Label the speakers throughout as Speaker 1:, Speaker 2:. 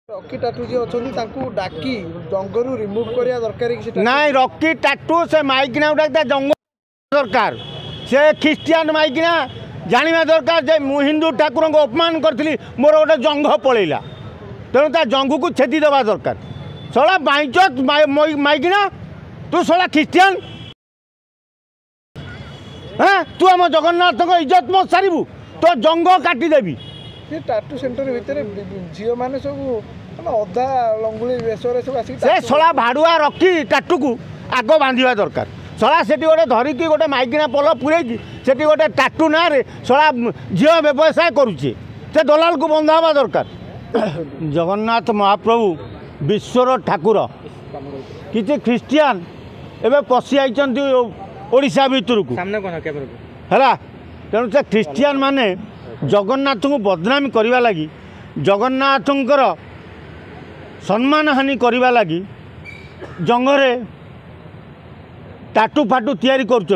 Speaker 1: Rocky टाटू जी अच्छा डाकी जंगल remove करिया दरकार
Speaker 2: नाई रॉकी टाटू से माइकिना उठा जंगल दरकार से ख्रीस्टियान माइकिना जाना दरकार जे मु हिंदू ठाकुर को अपमान करी मोर गोटे जंग पलैला तेणु ता जंग को छेदी देवा दरकार सला बाइचत माइकिना तू सला ख्रीस्टियान हाँ तू आम जगन्नाथ को इज्जत मत सारू तो जंग काटिदेवी
Speaker 1: टाटू सेंटर भितर झील मैंने सब अधा लंगुली वेशरे सब
Speaker 2: से सला भाड़ुआ रखी टाटू को आग बांधा दरकार सला से गोटे धरिकी गोटे माइकिना पल पूरे से गोटे टाटू ना सला झील व्यवसाय करुचे से दलाल को बंधा हवा दरकार जगन्नाथ महाप्रभु विश्वर ठाकुर किसी ख्रीस्टियान एवं पशि आई ओडिशा भितर को है तेणु से ख्रीस्टियान माने जगन्नाथ को बदनामी करने लगी जगन्नाथ सम्मान हानि करने लगी जंगरे टाटू फाटू तैयारी करुँच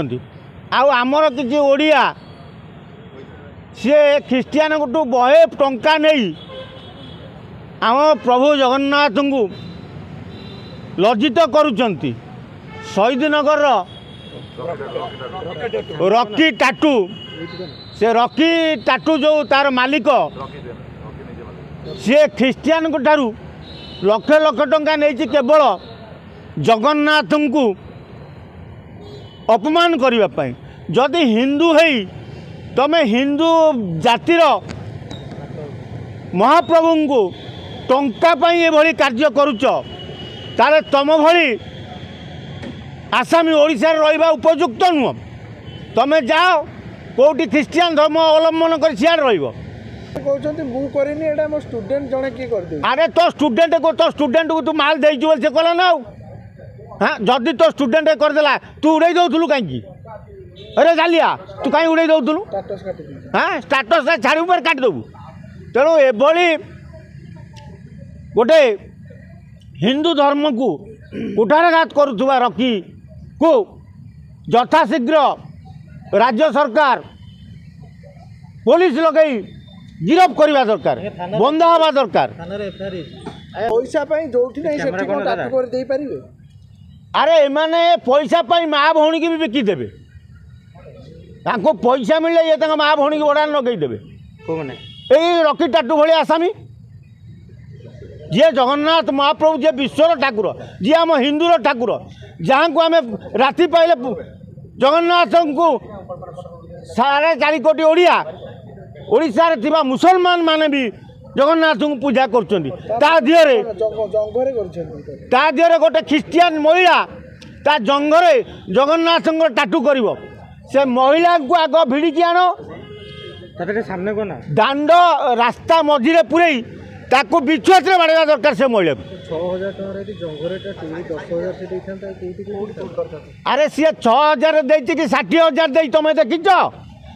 Speaker 2: आमर किसी ओडिया सी ख्रीस्टियान को बहे टंका नहीं आम प्रभु जगन्नाथ को लज्जित करुँच शहीदनगर रॉकी टाटू से रॉकी टाटू जो तार मालिक सी ख्रीस्टियान को ठारू लक्ष लक्ष टंका नहीं केवल जगन्नाथ को अपमान करने जदि हिंदू है तमें हिंदू जातिर महाप्रभु को टंका ये कार्य करुच तारे तम भली आसामी ओडिशा रहा उपयुक्त नुह तमें जाओ कौटी ख्रीस्टियान धर्म अवलंबन कर सियाड़ अरे तो स्टूडेंट को तू माल दे से कहला ना हाँ जदि तो स्टूडेंट करदेला तू उड़े दौलु कहीं अरे जालिया तू कहीं उड़े दौलु हाँ स्टाटस छाड़ी पर काटिदेबू तेणु एभली गोटे हिंदू धर्म को कुठारघात करुवा रखी को यथाशीघ्र राज्य सरकार पुलिस लगे गिरफ करवा दरकार बंद हवा दरकार
Speaker 1: पैसा जो
Speaker 2: अरे एमाने पैसा माँ भौणी की भी बिकिदेवे पैसा मिले ये माँ भौणी की बड़ा लगेदेवे यही रॉकी टाटू भाई आसामी जी जगन्नाथ महाप्रभु जी विश्वर ठाकुर जी आम हिंदूर ठाकुर जहाँ को आम राति पाइले जगन्नाथ को 4.5 कोटी ओडिया ओडिशा रे थिबा मुसलमान माने भी जगन्नाथ को पूजा करछन्ती ता दिहरे गोटे ख्रीस्टियान महिला ता जंगरे जगन्नाथ टाटू करिवो से महिला को आग भिड़ी आनो सामने को ना दांड रास्ता मझिरे पुरे ताको विश्वास रे बाड़ेगा दरकार से महिला को
Speaker 1: 6000
Speaker 2: अरे सी 6000 देती कि 60,000 दे तुम देखीच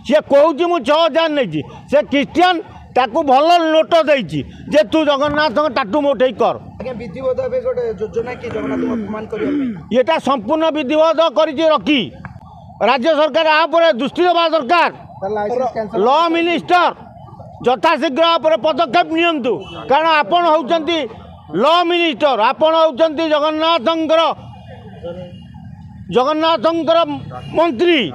Speaker 2: सी कहूँ मुझे 6000 नहीं से ख्रीस्टियान ताकू भल नोट देती जे तू जगन्नाथ टाटू मोटे कर
Speaker 1: विधिवत योजना कि जगन्नाथ अपमान
Speaker 2: ये संपूर्ण विधिवत कर रखी राज्य सरकार आप दृष्टि देवा दरकार लॉ मिनिस्टर यथाशीघ्र पदक्षेप नियंतु कारण आपण होउचंती लॉ मिनिस्टर आपण होउचंती जगन्नाथंकर मंत्री